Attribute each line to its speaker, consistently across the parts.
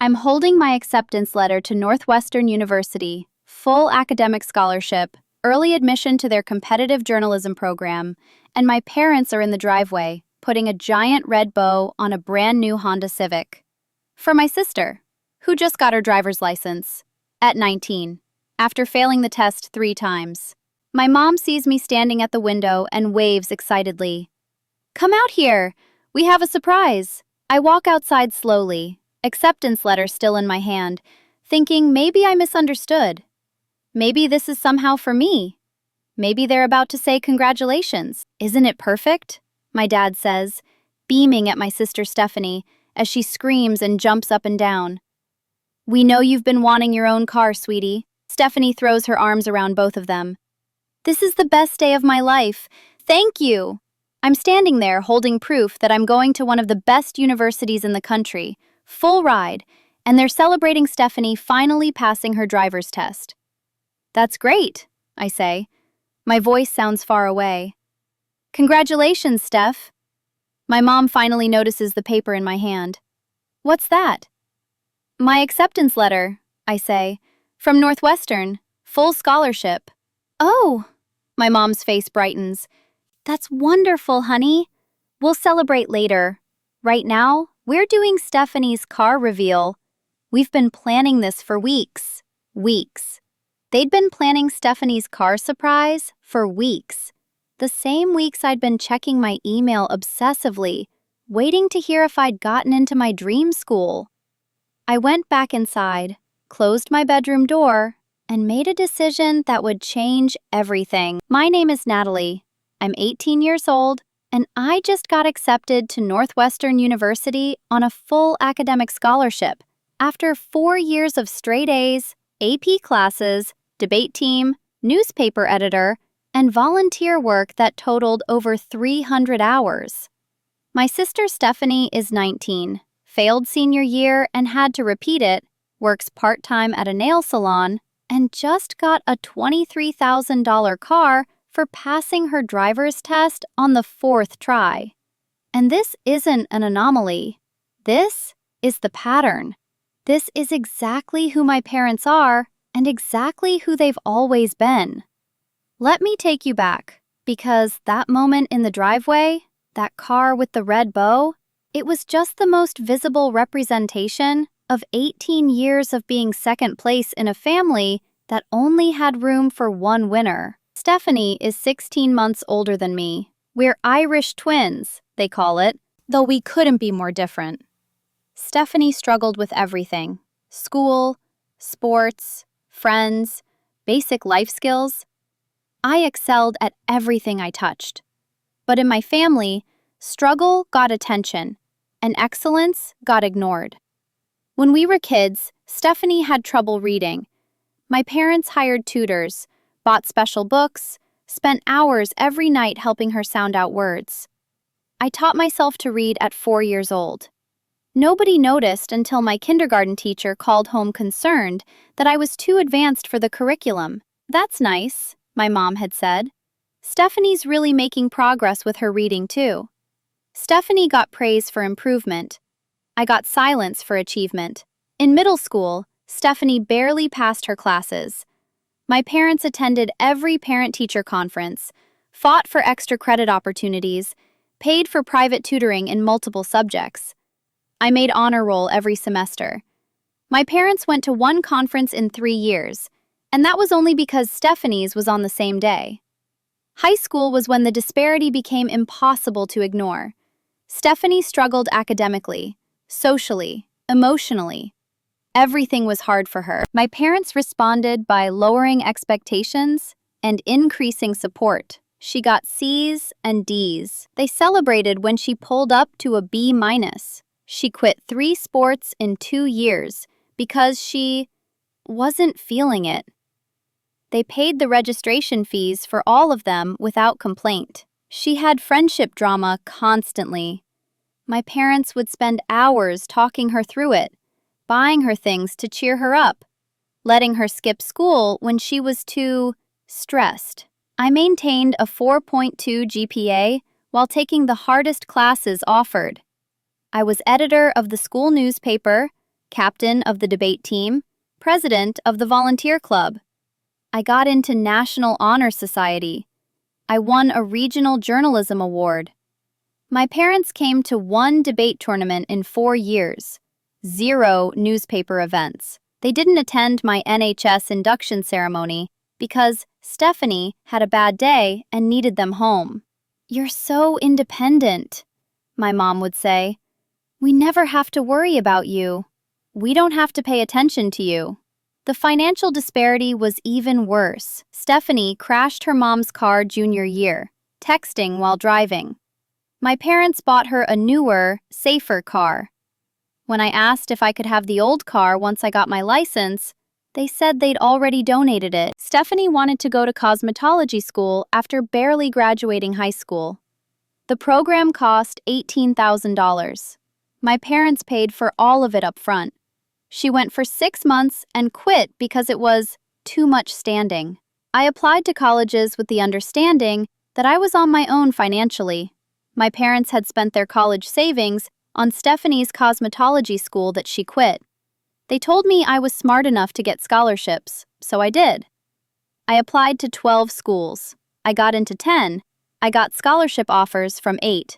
Speaker 1: I'm holding my acceptance letter to Northwestern University, full academic scholarship, early admission to their competitive journalism program, and my parents are in the driveway, putting a giant red bow on a brand new Honda Civic. For my sister, who just got her driver's license, at 19, after failing the test 3 times. My mom sees me standing at the window and waves excitedly. "Come out here! We have a surprise!" I walk outside slowly, acceptance letter still in my hand, thinking maybe I misunderstood. Maybe this is somehow for me. Maybe they're about to say congratulations. "Isn't it perfect?" my dad says, beaming at my sister Stephanie as she screams and jumps up and down. "We know you've been wanting your own car, sweetie." Stephanie throws her arms around both of them. "This is the best day of my life. Thank you." I'm standing there holding proof that I'm going to one of the best universities in the country, full ride, and they're celebrating Stephanie finally passing her driver's test. "That's great," I say. My voice sounds far away. "Congratulations, Steph." My mom finally notices the paper in my hand. "What's that?" "My acceptance letter," I say. "From Northwestern, full scholarship." "Oh," my mom's face brightens. "That's wonderful, honey. We'll celebrate later. Right now, we're doing Stephanie's car reveal. We've been planning this for weeks. Weeks. They'd been planning Stephanie's car surprise for weeks. The same weeks I'd been checking my email obsessively, waiting to hear if I'd gotten into my dream school. I went back inside, closed my bedroom door, and made a decision that would change everything. My name is Natalie. I'm 18 years old, and I just got accepted to Northwestern University on a full academic scholarship after 4 years of straight A's, AP classes, debate team, newspaper editor, and volunteer work that totaled over 300 hours. My sister Stephanie is 19, failed senior year and had to repeat it, works part-time at a nail salon, and just got a $23,000 car for passing her driver's test on the 4th try. And this isn't an anomaly. This is the pattern. This is exactly who my parents are and exactly who they've always been. Let me take you back, because that moment in the driveway, that car with the red bow, it was just the most visible representation of 18 years of being second place in a family that only had room for one winner. Stephanie is 16 months older than me. We're Irish twins, they call it, though we couldn't be more different. Stephanie struggled with everything: school, sports, friends, basic life skills. I excelled at everything I touched. But in my family, struggle got attention, and excellence got ignored. When we were kids, Stephanie had trouble reading. My parents hired tutors, bought special books, spent hours every night helping her sound out words. I taught myself to read at 4 years old. Nobody noticed until my kindergarten teacher called home concerned that I was too advanced for the curriculum. "That's nice," my mom had said. "Stephanie's really making progress with her reading too." Stephanie got praise for improvement. I got silence for achievement. In middle school, Stephanie barely passed her classes. My parents attended every parent-teacher conference, fought for extra credit opportunities, paid for private tutoring in multiple subjects. I made honor roll every semester. My parents went to one conference in 3 years, and that was only because Stephanie's was on the same day. High school was when the disparity became impossible to ignore. Stephanie struggled academically, socially, emotionally. Everything was hard for her. My parents responded by lowering expectations and increasing support. She got C's and D's. They celebrated when she pulled up to a B-. She quit 3 sports in 2 years because she wasn't feeling it. They paid the registration fees for all of them without complaint. She had friendship drama constantly. My parents would spend hours talking her through it, buying her things to cheer her up, letting her skip school when she was too stressed. I maintained a 4.2 GPA while taking the hardest classes offered. I was editor of the school newspaper, captain of the debate team, president of the volunteer club. I got into National Honor Society. I won a regional journalism award. My parents came to one debate tournament in 4 years, 0 newspaper events. They didn't attend my NHS induction ceremony because Stephanie had a bad day and needed them home. "You're so independent," my mom would say. "We never have to worry about you. We don't have to pay attention to you." The financial disparity was even worse. Stephanie crashed her mom's car junior year, texting while driving. My parents bought her a newer, safer car. When I asked if I could have the old car once I got my license, they said they'd already donated it. Stephanie wanted to go to cosmetology school after barely graduating high school. The program cost $18,000. My parents paid for all of it up front. She went for 6 months and quit because it was too much standing. I applied to colleges with the understanding that I was on my own financially. My parents had spent their college savings on Stephanie's cosmetology school that she quit. They told me I was smart enough to get scholarships, so I did. I applied to 12 schools. I got into 10. I got scholarship offers from 8.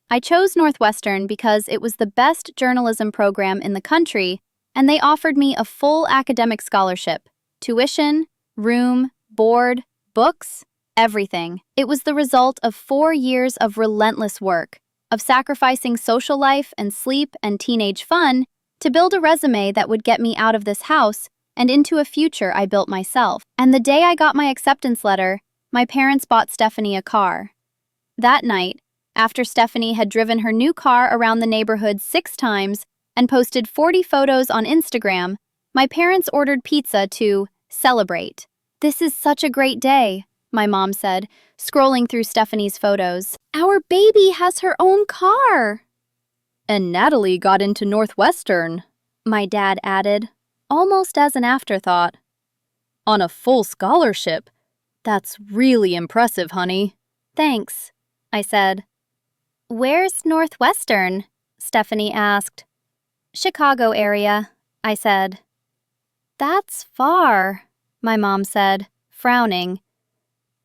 Speaker 1: I chose Northwestern because it was the best journalism program in the country, and they offered me a full academic scholarship, tuition, room, board, books, everything. It was the result of 4 years of relentless work, of sacrificing social life and sleep and teenage fun to build a resume that would get me out of this house and into a future I built myself. And the day I got my acceptance letter, my parents bought Stephanie a car. That night, after Stephanie had driven her new car around the neighborhood 6 times and posted 40 photos on Instagram, my parents ordered pizza to celebrate. "This is such a great day," my mom said, scrolling through Stephanie's photos. "Our baby has her own car." "And Natalie got into Northwestern," my dad added, almost as an afterthought. "On a full scholarship. That's really impressive, honey." "Thanks," I said. "Where's Northwestern?" Stephanie asked. "Chicago area," I said. "That's far," my mom said, frowning.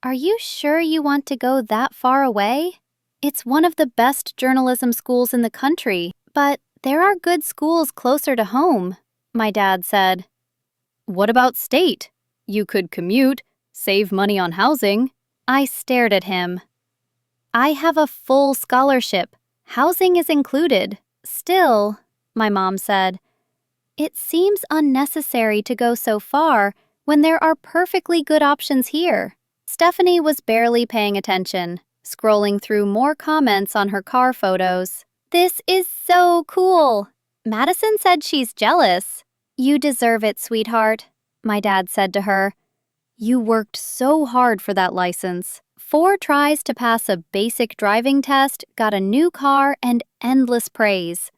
Speaker 1: "Are you sure you want to go that far away? It's one of the best journalism schools in the country, but there are good schools closer to home," my dad said. "What about state? You could commute, save money on housing." I stared at him. "I have a full scholarship. Housing is included." "Still," my mom said, "it seems unnecessary to go so far when there are perfectly good options here." Stephanie was barely paying attention, scrolling through more comments on her car photos. "This is so cool. Madison said she's jealous." "You deserve it, sweetheart," my dad said to her. "You worked so hard for that license. 4 tries to pass a basic driving test, got a new car, and endless praise.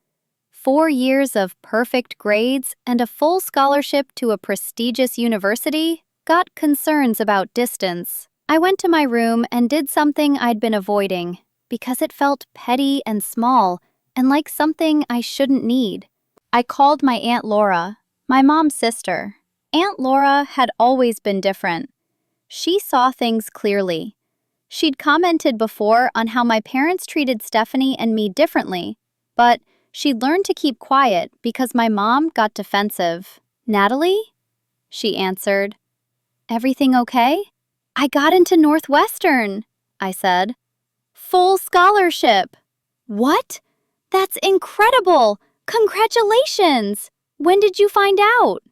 Speaker 1: 4 years of perfect grades and a full scholarship to a prestigious university got concerns about distance." I went to my room and did something I'd been avoiding because it felt petty and small and like something I shouldn't need. I called my Aunt Laura, my mom's sister. Aunt Laura had always been different. She saw things clearly. She'd commented before on how my parents treated Stephanie and me differently, but she'd learned to keep quiet because my mom got defensive. "Natalie?" she answered. "Everything okay?" "I got into Northwestern," I said. "Full scholarship." "What? That's incredible! Congratulations! When did you find out?"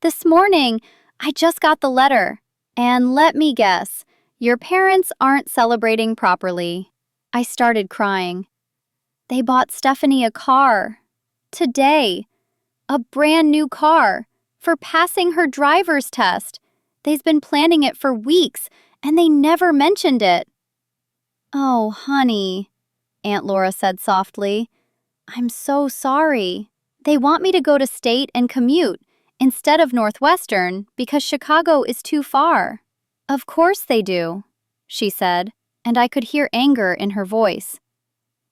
Speaker 1: "This morning. I just got the letter. And let me guess, your parents aren't celebrating properly." I started crying. They bought Stephanie a car. Today. A brand new car. For passing her driver's test. They've been planning it for weeks, and they never mentioned it. "Oh, honey," Aunt Laura said softly. "I'm so sorry. They want me to go to state and commute instead of Northwestern because Chicago is too far." "Of course they do," she said, and I could hear anger in her voice.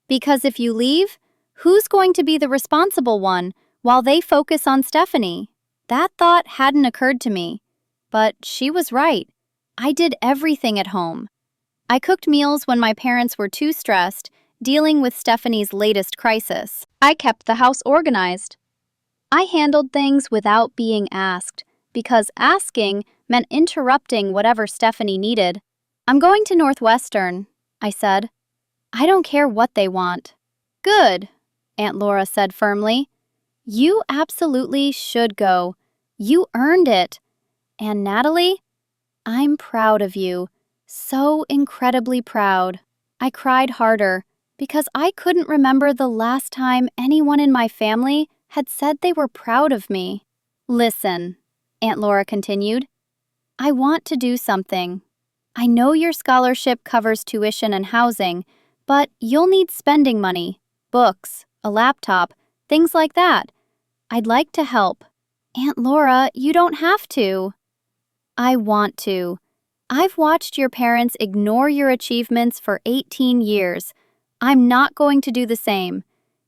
Speaker 1: "Because if you leave, who's going to be the responsible one while they focus on Stephanie. That thought hadn't occurred to me, but she was right. I did everything at home. I cooked meals when my parents were too stressed, dealing with Stephanie's latest crisis. I kept the house organized. I handled things without being asked, because asking meant interrupting whatever Stephanie needed. I'm going to Northwestern, I said. I don't care what they want. Good, Aunt Laura said firmly. You absolutely should go. You earned it. And Natalie, I'm proud of you. So incredibly proud. I cried harder because I couldn't remember the last time anyone in my family had said they were proud of me. Listen, Aunt Laura continued, I want to do something. I know your scholarship covers tuition and housing, but you'll need spending money, books, a laptop, things like that. I'd like to help. Aunt Laura, you don't have to. I want to. I've watched your parents ignore your achievements for 18 years. I'm not going to do the same.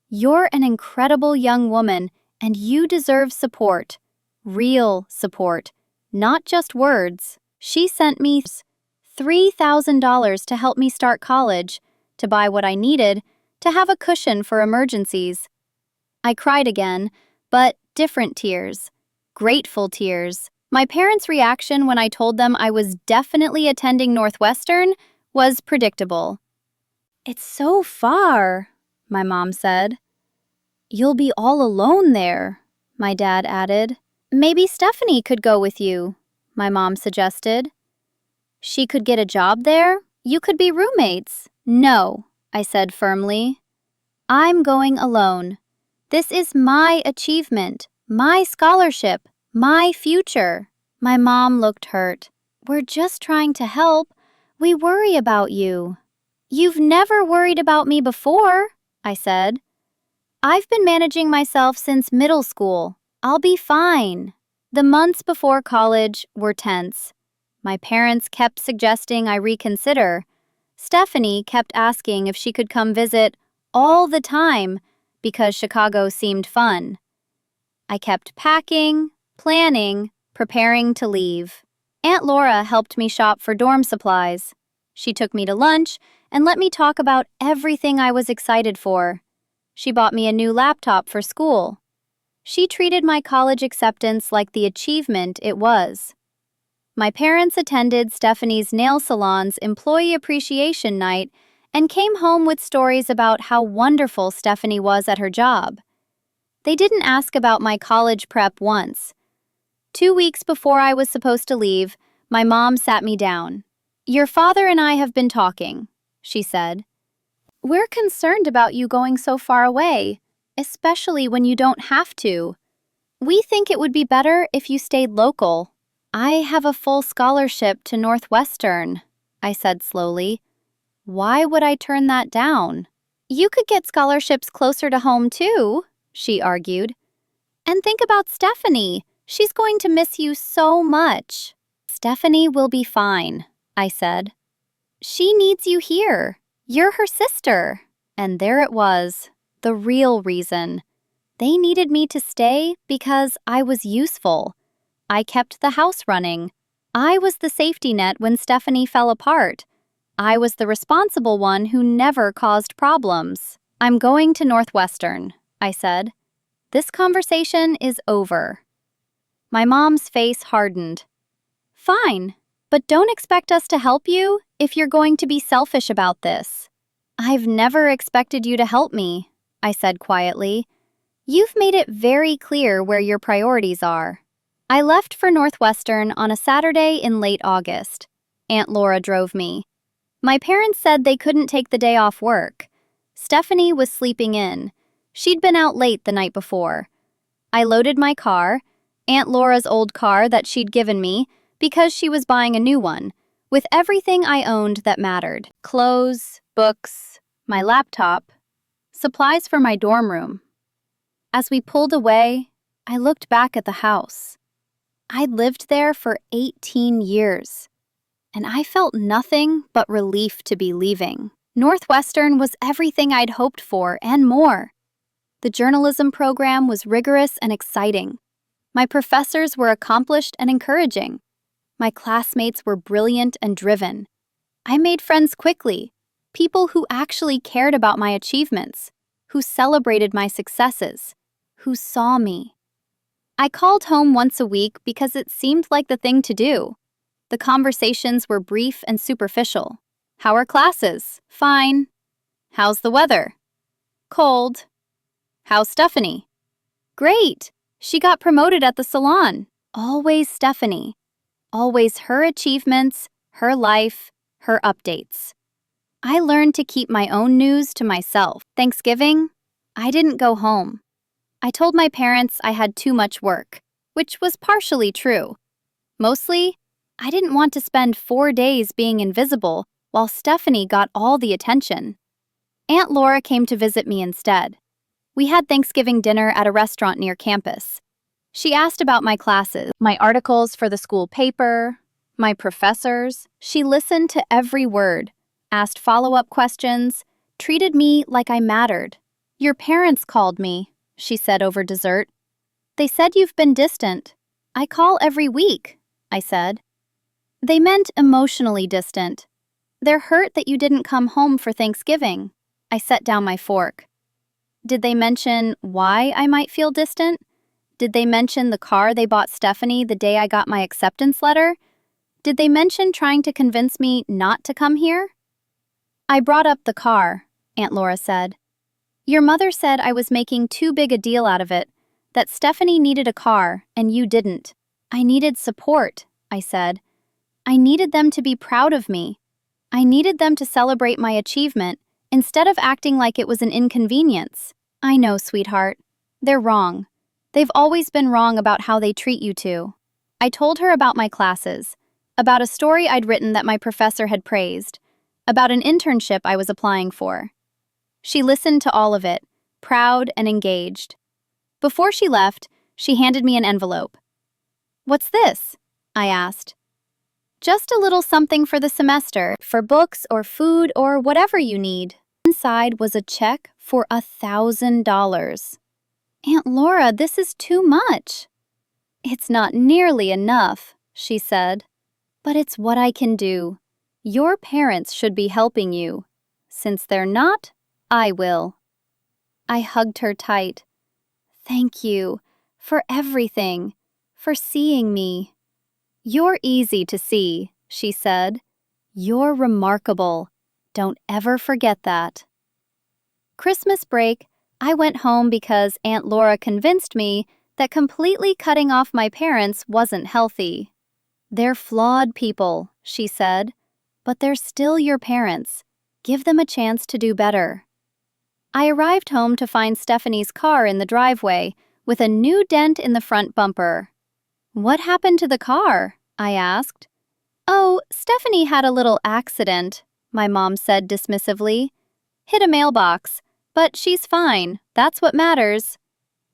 Speaker 1: You're an incredible young woman, and you deserve support. Real support, not just words. She sent me $3,000 to help me start college, to buy what I needed, to have a cushion for emergencies. I cried again, but different tears. Grateful tears. My parents' reaction when I told them I was definitely attending Northwestern was predictable. It's so far, my mom said. You'll be all alone there, my dad added. Maybe Stephanie could go with you, my mom suggested. She could get a job there? You could be roommates. No, I said firmly. I'm going alone. This is my achievement, my scholarship, my future. My mom looked hurt. We're just trying to help. We worry about you. You've never worried about me before, I said. I've been managing myself since middle school. I'll be fine. The months before college were tense. My parents kept suggesting I reconsider. Stephanie kept asking if she could come visit all the time because Chicago seemed fun. I kept packing, planning, preparing to leave. Aunt Laura helped me shop for dorm supplies. She took me to lunch and let me talk about everything I was excited for. She bought me a new laptop for school. She treated my college acceptance like the achievement it was. My parents attended Stephanie's nail salon's employee appreciation night and came home with stories about how wonderful Stephanie was at her job. They didn't ask about my college prep once. 2 weeks before I was supposed to leave, my mom sat me down. Your father and I have been talking, she said. We're concerned about you going so far away, especially when you don't have to. We think it would be better if you stayed local. I have a full scholarship to Northwestern, I said slowly. Why would I turn that down? You could get scholarships closer to home too, she argued. And think about Stephanie. She's going to miss you so much. Stephanie will be fine, I said. She needs you here. You're her sister. And there it was, the real reason. They needed me to stay because I was useful. I kept the house running. I was the safety net when Stephanie fell apart. I was the responsible one who never caused problems. I'm going to Northwestern, I said. This conversation is over. My mom's face hardened. Fine, but don't expect us to help you if you're going to be selfish about this. I've never expected you to help me, I said quietly. You've made it very clear where your priorities are. I left for Northwestern on a Saturday in late August. Aunt Laura drove me. My parents said they couldn't take the day off work. Stephanie was sleeping in. She'd been out late the night before. I loaded my car, Aunt Laura's old car that she'd given me because she was buying a new one, with everything I owned that mattered. Clothes, books, my laptop, supplies for my dorm room. As we pulled away, I looked back at the house. I'd lived there for 18 years, and I felt nothing but relief to be leaving. Northwestern was everything I'd hoped for and more. The journalism program was rigorous and exciting. My professors were accomplished and encouraging. My classmates were brilliant and driven. I made friends quickly, people who actually cared about my achievements, who celebrated my successes, who saw me. I called home once a week because it seemed like the thing to do. The conversations were brief and superficial. How are classes? Fine. How's the weather? Cold. How's Stephanie? Great. She got promoted at the salon. Always Stephanie. Always her achievements, her life, her updates. I learned to keep my own news to myself. Thanksgiving, I didn't go home. I told my parents I had too much work, which was partially true. Mostly, I didn't want to spend 4 days being invisible while Stephanie got all the attention. Aunt Laura came to visit me instead. We had Thanksgiving dinner at a restaurant near campus. She asked about my classes, my articles for the school paper, my professors. She listened to every word, asked follow-up questions, treated me like I mattered. Your parents called me, she said over dessert. They said you've been distant. I call every week, I said. They meant emotionally distant. They're hurt that you didn't come home for Thanksgiving. I set down my fork. Did they mention why I might feel distant? Did they mention the car they bought Stephanie the day I got my acceptance letter? Did they mention trying to convince me not to come here? I brought up the car, Aunt Laura said. Your mother said I was making too big a deal out of it, that Stephanie needed a car and you didn't. I needed support, I said. I needed them to be proud of me. I needed them to celebrate my achievement instead of acting like it was an inconvenience. I know, sweetheart. They're wrong. They've always been wrong about how they treat you two. I told her about my classes, about a story I'd written that my professor had praised, about an internship I was applying for. She listened to all of it, proud and engaged. Before she left, she handed me an envelope. What's this? I asked. Just a little something for the semester, for books or food or whatever you need. Inside was a check for $1,000. Aunt Laura, this is too much. It's not nearly enough, she said. But it's what I can do. Your parents should be helping you. Since they're not, I will. I hugged her tight. Thank you for everything, for seeing me. You're easy to see, she said. You're remarkable. Don't ever forget that. Christmas break, I went home because Aunt Laura convinced me that completely cutting off my parents wasn't healthy. They're flawed people, she said, but they're still your parents. Give them a chance to do better. I arrived home to find Stephanie's car in the driveway with a new dent in the front bumper. What happened to the car? I asked. Oh, Stephanie had a little accident, my mom said dismissively. Hit a mailbox, but she's fine. That's what matters.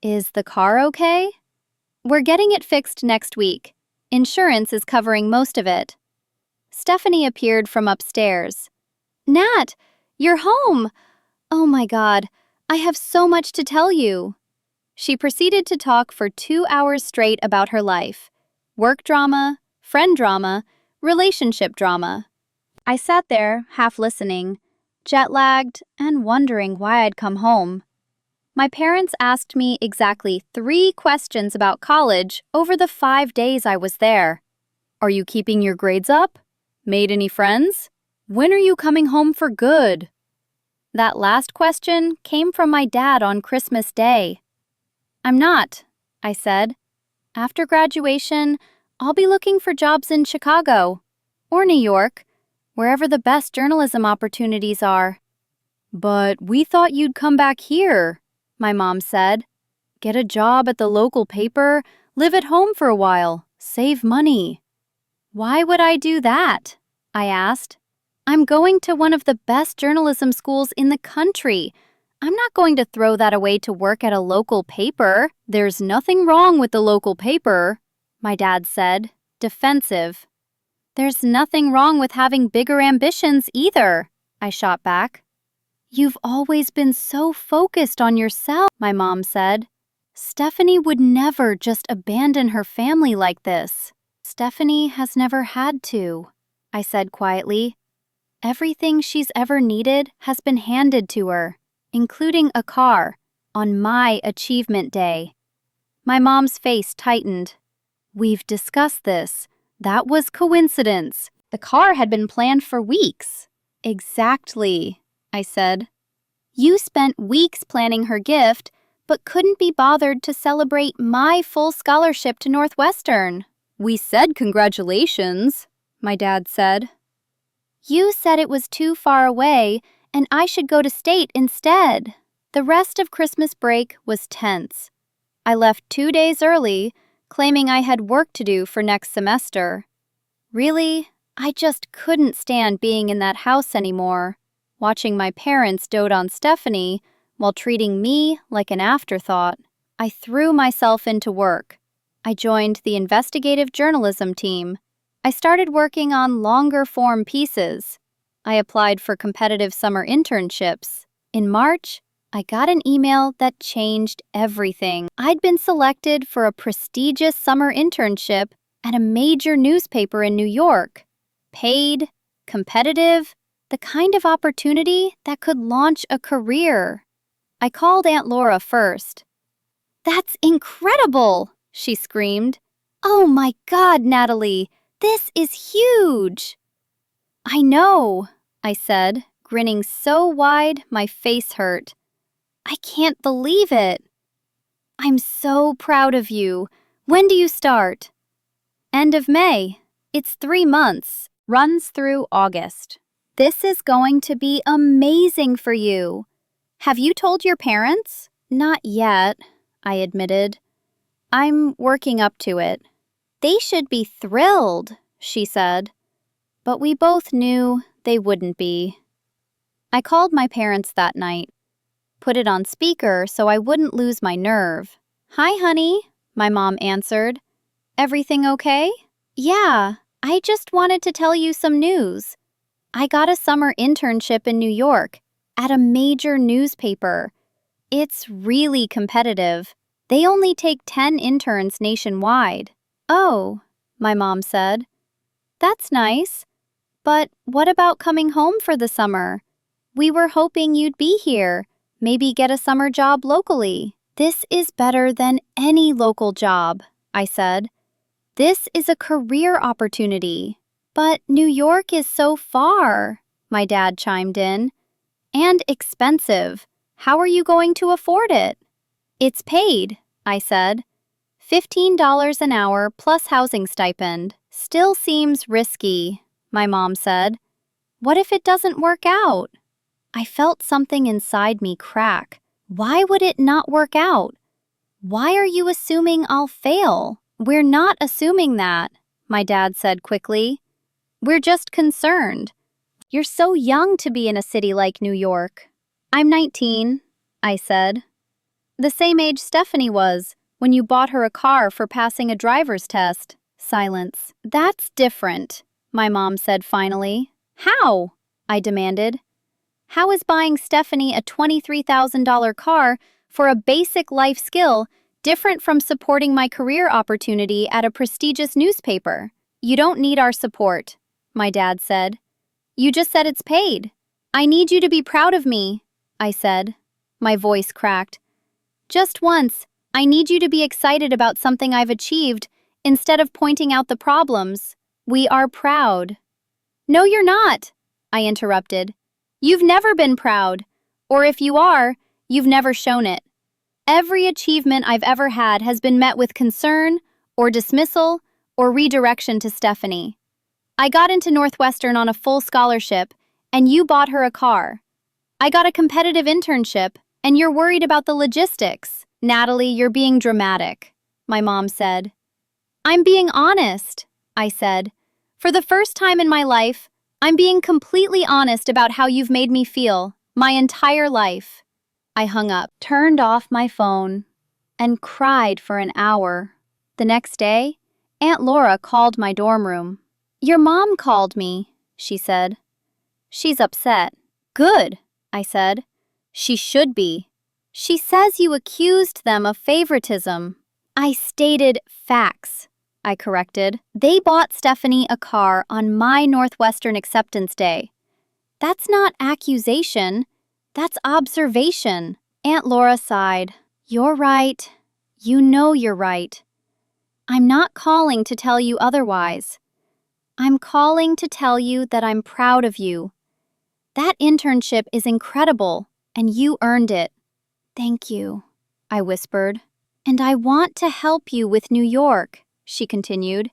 Speaker 1: Is the car okay? We're getting it fixed next week. Insurance is covering most of it. Stephanie appeared from upstairs. Nat, you're home! Oh my God, I have so much to tell you. She proceeded to talk for 2 hours straight about her life. Work drama, friend drama, relationship drama. I sat there, half listening, jet-lagged, and wondering why I'd come home. My parents asked me exactly 3 questions about college over the 5 days I was there. Are you keeping your grades up? Made any friends? When are you coming home for good? That last question came from my dad on Christmas Day. I'm not, I said. After graduation, I'll be looking for jobs in Chicago or New York, wherever the best journalism opportunities are. But we thought you'd come back here, my mom said. Get a job at the local paper, live at home for a while, save money. Why would I do that? I asked. I'm going to one of the best journalism schools in the country. I'm not going to throw that away to work at a local paper. There's nothing wrong with the local paper, my dad said, defensive. There's nothing wrong with having bigger ambitions either, I shot back. You've always been so focused on yourself, my mom said. Stephanie would never just abandon her family like this. Stephanie has never had to, I said quietly. Everything she's ever needed has been handed to her, including a car, on my achievement day. My mom's face tightened. We've discussed this. That was coincidence. The car had been planned for weeks. Exactly, I said. You spent weeks planning her gift, but couldn't be bothered to celebrate my full scholarship to Northwestern. We said congratulations, my dad said. You said it was too far away and I should go to state instead. The rest of Christmas break was tense. I left 2 days early, claiming I had work to do for next semester. Really, I just couldn't stand being in that house anymore, watching my parents dote on Stephanie while treating me like an afterthought. I threw myself into work. I joined the investigative journalism team. I started working on longer-form pieces. I applied for competitive summer internships. In March, I got an email that changed everything. I'd been selected for a prestigious summer internship at a major newspaper in New York. Paid, competitive, the kind of opportunity that could launch a career. I called Aunt Laura first. "That's incredible!" she screamed. "Oh my God, Natalie, this is huge!" "I know," I said, grinning so wide my face hurt. "I can't believe it." "I'm so proud of you. When do you start?" "End of May. It's 3 months. Runs through August. This is going to be amazing for you. Have you told your parents?" "Not yet," I admitted. "I'm working up to it." "They should be thrilled," she said. But we both knew they wouldn't be. I called my parents that night. Put it on speaker so I wouldn't lose my nerve. "Hi, honey," my mom answered. "Everything okay?" "Yeah, I just wanted to tell you some news. I got a summer internship in New York at a major newspaper. It's really competitive. They only take 10 interns nationwide." "Oh," my mom said. "That's nice. But what about coming home for the summer? We were hoping you'd be here, maybe get a summer job locally." "This is better than any local job," I said. "This is a career opportunity." "But New York is so far," my dad chimed in. "And expensive. How are you going to afford it?" "It's paid," I said. $15 an hour plus housing stipend. "Still seems risky," my mom said. "What if it doesn't work out?" I felt something inside me crack. Why would it not work out? "Why are you assuming I'll fail?" "We're not assuming that," my dad said quickly. "We're just concerned. You're so young to be in a city like New York." "I'm 19, I said. "The same age Stephanie was when you bought her a car for passing a driver's test." Silence. "That's different," my mom said finally. "How?" I demanded. "How is buying Stephanie a $23,000 car for a basic life skill different from supporting my career opportunity at a prestigious newspaper?" "You don't need our support," my dad said. "You just said it's paid." "I need you to be proud of me," I said. My voice cracked. "Just once, I need you to be excited about something I've achieved instead of pointing out the problems. We are proud." "No, you're not," I interrupted. "You've never been proud. Or if you are, you've never shown it. Every achievement I've ever had has been met with concern, or dismissal, or redirection to Stephanie. I got into Northwestern on a full scholarship, and you bought her a car. I got a competitive internship, and you're worried about the logistics." "Natalie, you're being dramatic," my mom said. "I'm being honest," I said. "For the first time in my life, I'm being completely honest about how you've made me feel, my entire life." I hung up, turned off my phone, and cried for an hour. The next day, Aunt Laura called my dorm room. "Your mom called me," she said. "She's upset." "Good," I said. She should be. She says you accused them of favoritism. I stated facts, I corrected. They bought Stephanie a car on my Northwestern acceptance day. That's not accusation, that's observation. Aunt Laura sighed. You're right. You know you're right. I'm not calling to tell you otherwise. I'm calling to tell you that I'm proud of you. That internship is incredible, and you earned it. Thank you, I whispered. And I want to help you with New York, she continued.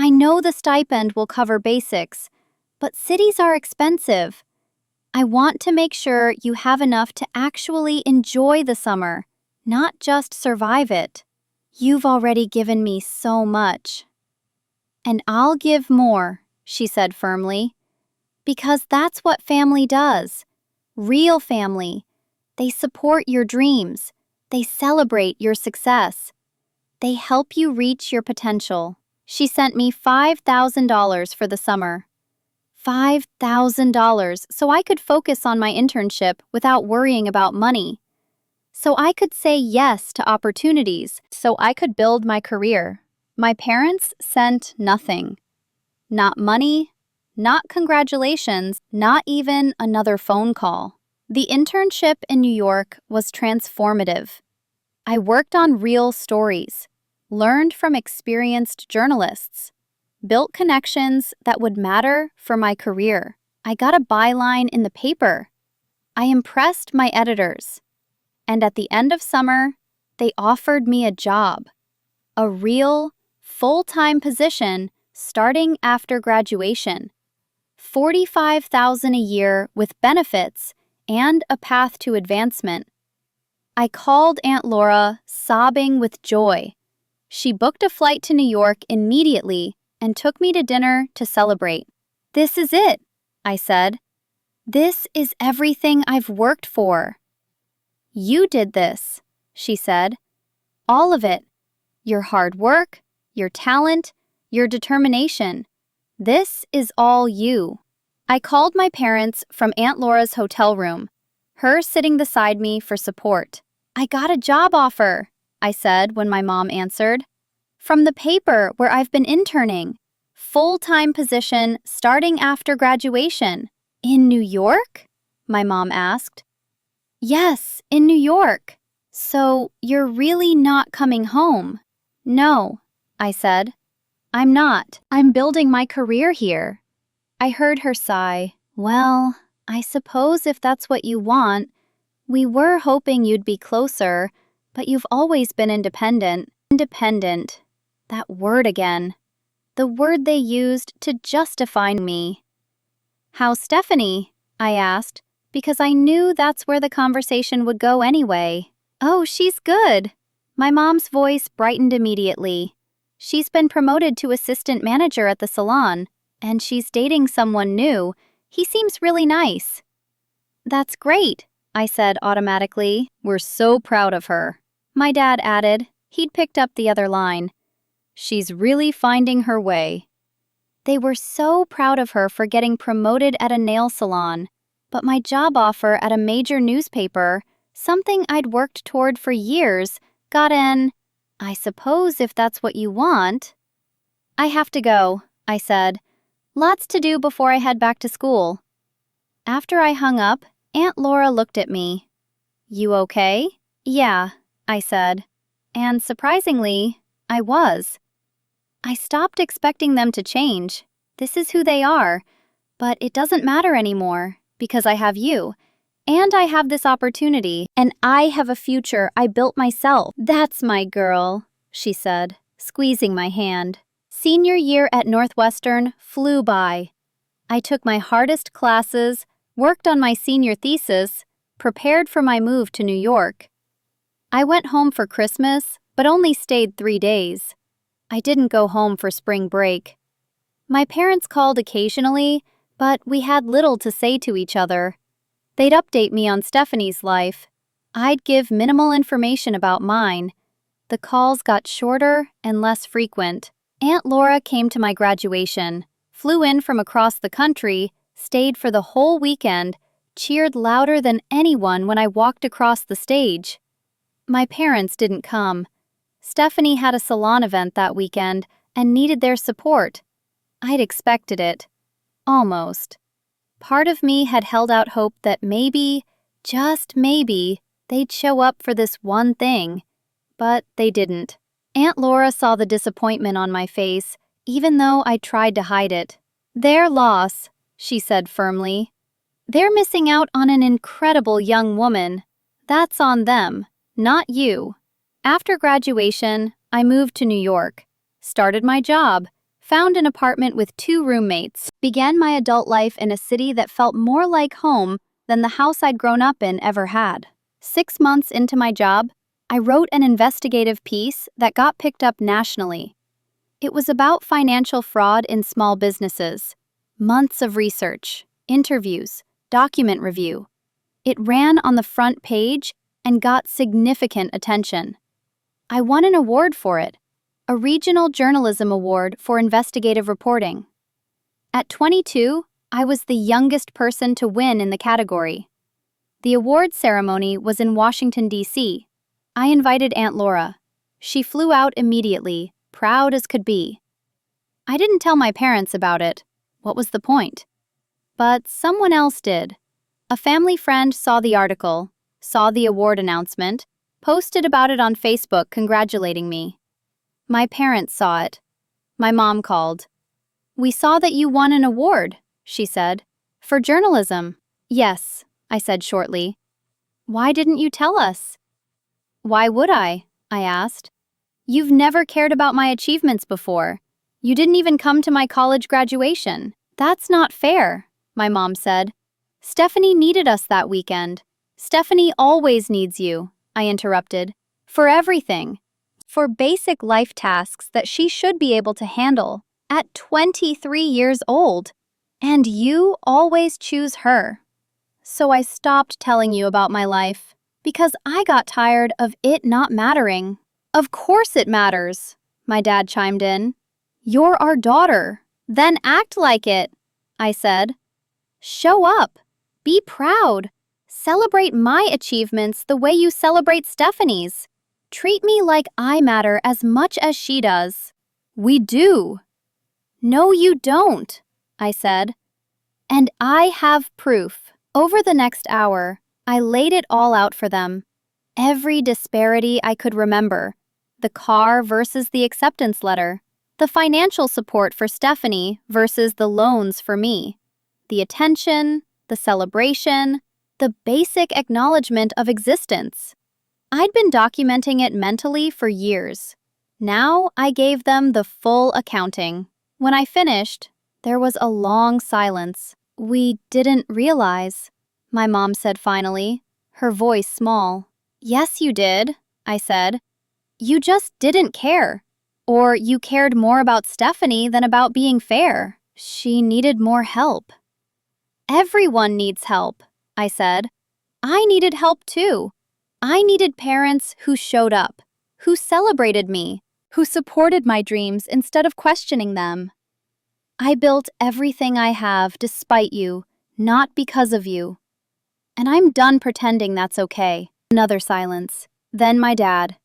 Speaker 1: I know the stipend will cover basics, but cities are expensive. I want to make sure you have enough to actually enjoy the summer, not just survive it. You've already given me so much. And I'll give more, she said firmly, because that's what family does. Real family. They support your dreams. They celebrate your success. They help you reach your potential. She sent me $5,000 for the summer. $5,000 so I could focus on my internship without worrying about money. So I could say yes to opportunities, so I could build my career. My parents sent nothing. Not money, not congratulations, not even another phone call. The internship in New York was transformative. I worked on real stories, learned from experienced journalists, built connections that would matter for my career. I got a byline in the paper. I impressed my editors. And at the end of summer, they offered me a job. A real, full-time position starting after graduation. $45,000 a year with benefits and a path to advancement. I called Aunt Laura, sobbing with joy. She booked a flight to New York immediately and took me to dinner to celebrate. This is it, I said. This is everything I've worked for. You did this, she said. All of it. Your hard work, your talent, your determination. This is all you. I called my parents from Aunt Laura's hotel room, her sitting beside me for support. I got a job offer, I said when my mom answered. From the paper where I've been interning. Full-time position starting after graduation. In New York? My mom asked. Yes, in New York. So you're really not coming home? No, I said. I'm not. I'm building my career here. I heard her sigh. Well, I suppose if that's what you want. We were hoping you'd be closer, but you've always been independent. Independent. That word again. The word they used to justify me. How's Stephanie? I asked, because I knew that's where the conversation would go anyway. Oh, she's good. My mom's voice brightened immediately. She's been promoted to assistant manager at the salon, and she's dating someone new. He seems really nice. That's great, I said automatically. We're so proud of her. My dad added. He'd picked up the other line. She's really finding her way. They were so proud of her for getting promoted at a nail salon, but my job offer at a major newspaper, something I'd worked toward for years, got an, I suppose if that's what you want. I have to go, I said. Lots to do before I head back to school. After I hung up, Aunt Laura looked at me. You okay? Yeah, I said. And surprisingly, I was. I stopped expecting them to change. This is who they are. But it doesn't matter anymore, because I have you. And I have this opportunity, and I have a future I built myself. That's my girl, she said, squeezing my hand. Senior year at Northwestern flew by. I took my hardest classes, worked on my senior thesis, prepared for my move to New York. I went home for Christmas, but only stayed 3 days. I didn't go home for spring break. My parents called occasionally, but we had little to say to each other. They'd update me on Stephanie's life. I'd give minimal information about mine. The calls got shorter and less frequent. Aunt Laura came to my graduation, flew in from across the country, stayed for the whole weekend, cheered louder than anyone when I walked across the stage. My parents didn't come. Stephanie had a salon event that weekend and needed their support. I'd expected it. Almost. Part of me had held out hope that maybe, just maybe, they'd show up for this one thing. But they didn't. Aunt Laura saw the disappointment on my face, even though I tried to hide it. "Their loss," she said firmly. "They're missing out on an incredible young woman. That's on them, not you." After graduation, I moved to New York, started my job, found an apartment with 2 roommates, began my adult life in a city that felt more like home than the house I'd grown up in ever had. 6 months into my job, I wrote an investigative piece that got picked up nationally. It was about financial fraud in small businesses. Months of research, interviews, document review. It ran on the front page and got significant attention. I won an award for it, a Regional Journalism Award for investigative reporting. At 22, I was the youngest person to win in the category. The award ceremony was in Washington, D.C. I invited Aunt Laura. She flew out immediately, proud as could be. I didn't tell my parents about it. What was the point? But someone else did. A family friend saw the article, saw the award announcement, posted about it on Facebook congratulating me. My parents saw it. My mom called. "We saw that you won an award," she said. "For journalism." "Yes," I said shortly. "Why didn't you tell us?" "Why would I asked. "You've never cared about my achievements before. You didn't even come to my college graduation." "That's not fair," my mom said. "Stephanie needed us that weekend." "Stephanie always needs you," I interrupted. "For everything. For basic life tasks that she should be able to handle at 23 years old. And you always choose her." So I stopped telling you about my life because I got tired of it not mattering. "Of course it matters," my dad chimed in. "You're our daughter." "Then act like it," I said. "Show up. Be proud. Celebrate my achievements the way you celebrate Stephanie's. Treat me like I matter as much as she does." "We do." "No, you don't," I said. "And I have proof." Over the next hour, I laid it all out for them. Every disparity I could remember. The car versus the acceptance letter. The financial support for Stephanie versus the loans for me. The attention, the celebration, the basic acknowledgement of existence. I'd been documenting it mentally for years. Now I gave them the full accounting. When I finished, there was a long silence. "We didn't realize," my mom said finally, her voice small. "Yes, you did," I said. "You just didn't care. Or you cared more about Stephanie than about being fair. She needed more help." "Everyone needs help," I said. "I needed help too. I needed parents who showed up, who celebrated me, who supported my dreams instead of questioning them. I built everything I have despite you, not because of you. And I'm done pretending that's okay." Another silence. Then my dad.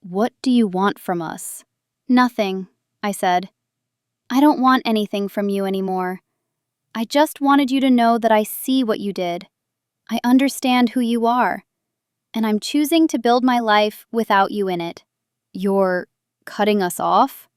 Speaker 1: "What do you want from us?" "Nothing," I said. "I don't want anything from you anymore. I just wanted you to know that I see what you did. I understand who you are. And I'm choosing to build my life without you in it." "You're cutting us off?"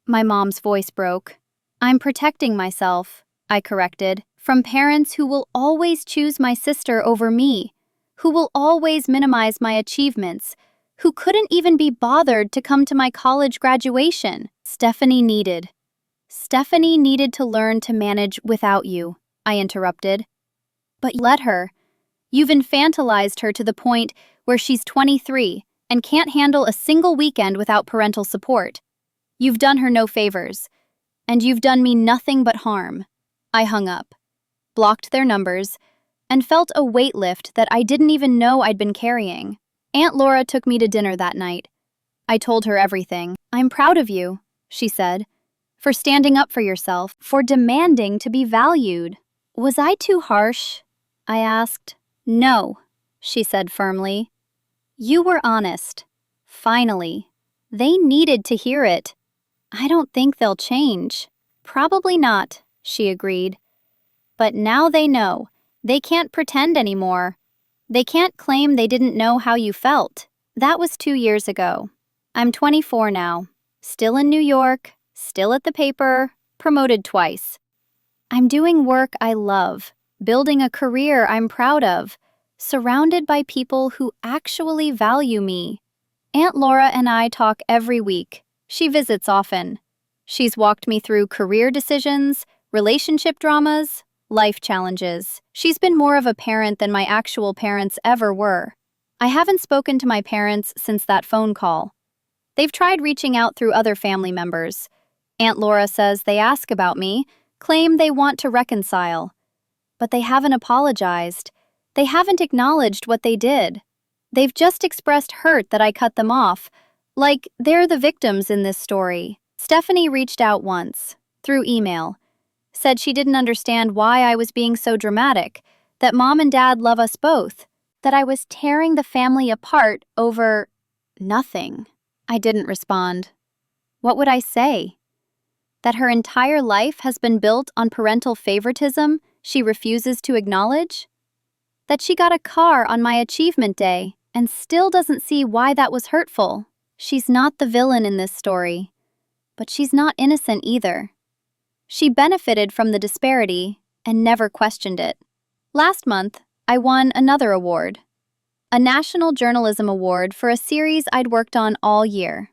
Speaker 1: My mom's voice broke. "I'm protecting myself," I corrected, "from parents who will always choose my sister over me, who will always minimize my achievements, who couldn't even be bothered to come to my college graduation." Stephanie needed to learn to manage without you," I interrupted. "But let her. You've infantilized her to the point where she's 23 and can't handle a single weekend without parental support. You've done her no favors, and you've done me nothing but harm." I hung up, blocked their numbers, and felt a weight lift that I didn't even know I'd been carrying. Aunt Laura took me to dinner that night. I told her everything. "I'm proud of you," she said, "for standing up for yourself, for demanding to be valued." Was I too harsh? I asked. No, she said firmly. You were honest. Finally. They needed to hear it. I don't think they'll change. Probably not, she agreed. But now they know. They can't pretend anymore. They can't claim they didn't know how you felt. That was 2 years ago. I'm 24 now. Still in New York, still at the paper, promoted twice. I'm doing work I love, building a career I'm proud of, surrounded by people who actually value me. Aunt Laura and I talk every week. She visits often. She's walked me through career decisions, relationship dramas, life challenges. She's been more of a parent than my actual parents ever were. I haven't spoken to my parents since that phone call. They've tried reaching out through other family members. Aunt Laura says they ask about me, claim they want to reconcile. But they haven't apologized. They haven't acknowledged what they did. They've just expressed hurt that I cut them off, like they're the victims in this story. Stephanie reached out once, through email, said she didn't understand why I was being so dramatic, that Mom and Dad love us both, that I was tearing the family apart over nothing. I didn't respond. What would I say? That her entire life has been built on parental favoritism she refuses to acknowledge? That she got a car on my achievement day and still doesn't see why that was hurtful? She's not the villain in this story, but she's not innocent either. She benefited from the disparity and never questioned it. Last month, I won another award. A National Journalism Award for a series I'd worked on all year.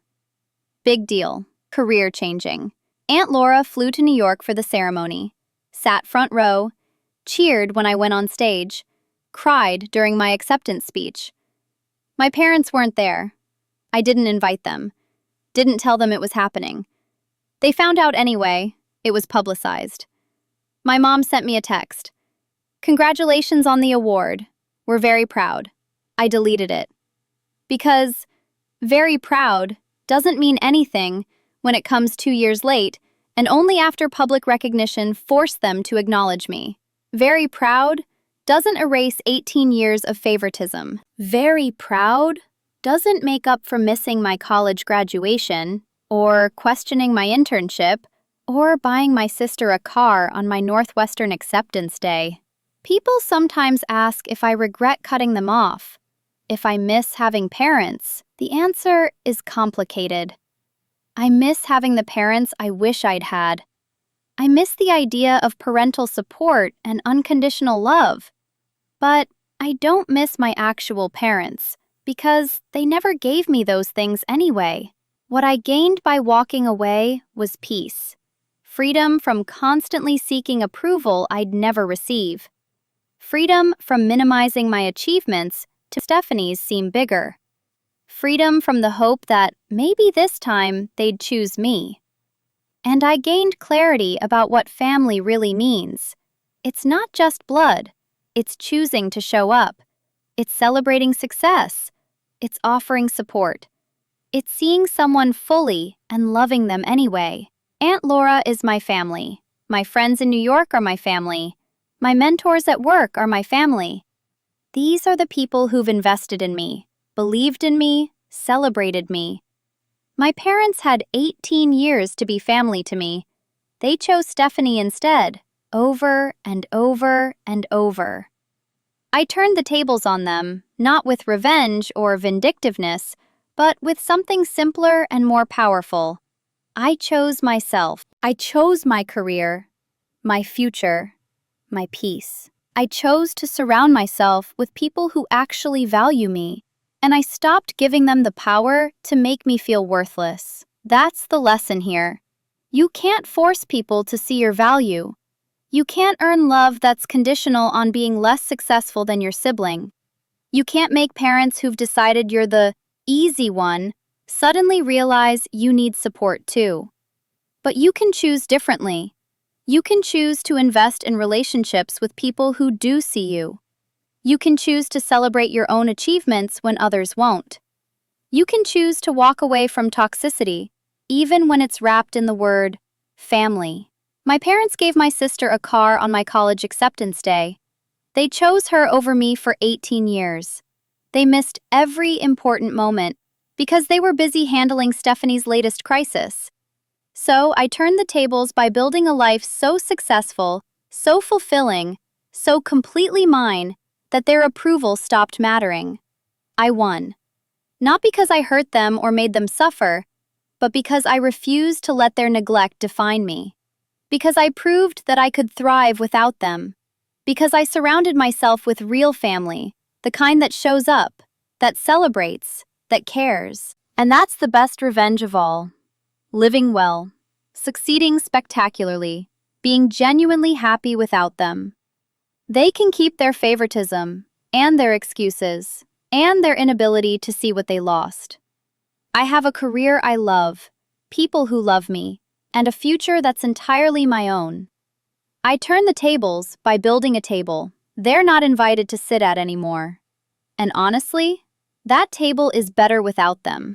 Speaker 1: Big deal. Career-changing. Aunt Laura flew to New York for the ceremony, sat front row, cheered when I went on stage, cried during my acceptance speech. My parents weren't there. I didn't invite them. Didn't tell them it was happening. They found out anyway. It was publicized. My mom sent me a text. Congratulations on the award. We're very proud. I deleted it. Because very proud doesn't mean anything when it comes 2 years late, and only after public recognition forced them to acknowledge me. Very proud doesn't erase 18 years of favoritism. Very proud doesn't make up for missing my college graduation, or questioning my internship, or buying my sister a car on my Northwestern acceptance day. People sometimes ask if I regret cutting them off, if I miss having parents. The answer is complicated. I miss having the parents I wish I'd had. I miss the idea of parental support and unconditional love. But I don't miss my actual parents, because they never gave me those things anyway. What I gained by walking away was peace. Freedom from constantly seeking approval I'd never receive. Freedom from minimizing my achievements to Stephanie's seem bigger. Freedom from the hope that maybe this time they'd choose me. And I gained clarity about what family really means. It's not just blood. It's choosing to show up. It's celebrating success. It's offering support. It's seeing someone fully and loving them anyway. Aunt Laura is my family. My friends in New York are my family. My mentors at work are my family. These are the people who've invested in me, believed in me, celebrated me. My parents had 18 years to be family to me. They chose Stephanie instead, over and over and over. I turned the tables on them, not with revenge or vindictiveness, but with something simpler and more powerful. I chose myself. I chose my career, my future, my peace. I chose to surround myself with people who actually value me, and I stopped giving them the power to make me feel worthless. That's the lesson here. You can't force people to see your value. You can't earn love that's conditional on being less successful than your sibling. You can't make parents who've decided you're the easy one suddenly realize you need support too. But you can choose differently. You can choose to invest in relationships with people who do see you. You can choose to celebrate your own achievements when others won't. You can choose to walk away from toxicity, even when it's wrapped in the word family. My parents gave my sister a car on my college acceptance day. They chose her over me for 18 years. They missed every important moment because they were busy handling Stephanie's latest crisis. So I turned the tables by building a life so successful, so fulfilling, so completely mine, that their approval stopped mattering. I won. Not because I hurt them or made them suffer, but because I refused to let their neglect define me. Because I proved that I could thrive without them. Because I surrounded myself with real family, the kind that shows up, that celebrates, that cares. And that's the best revenge of all. Living well, succeeding spectacularly, being genuinely happy without them. They can keep their favoritism, and their excuses, and their inability to see what they lost. I have a career I love, people who love me, and a future that's entirely my own. I turn the tables by building a table they're not invited to sit at anymore. And honestly, that table is better without them.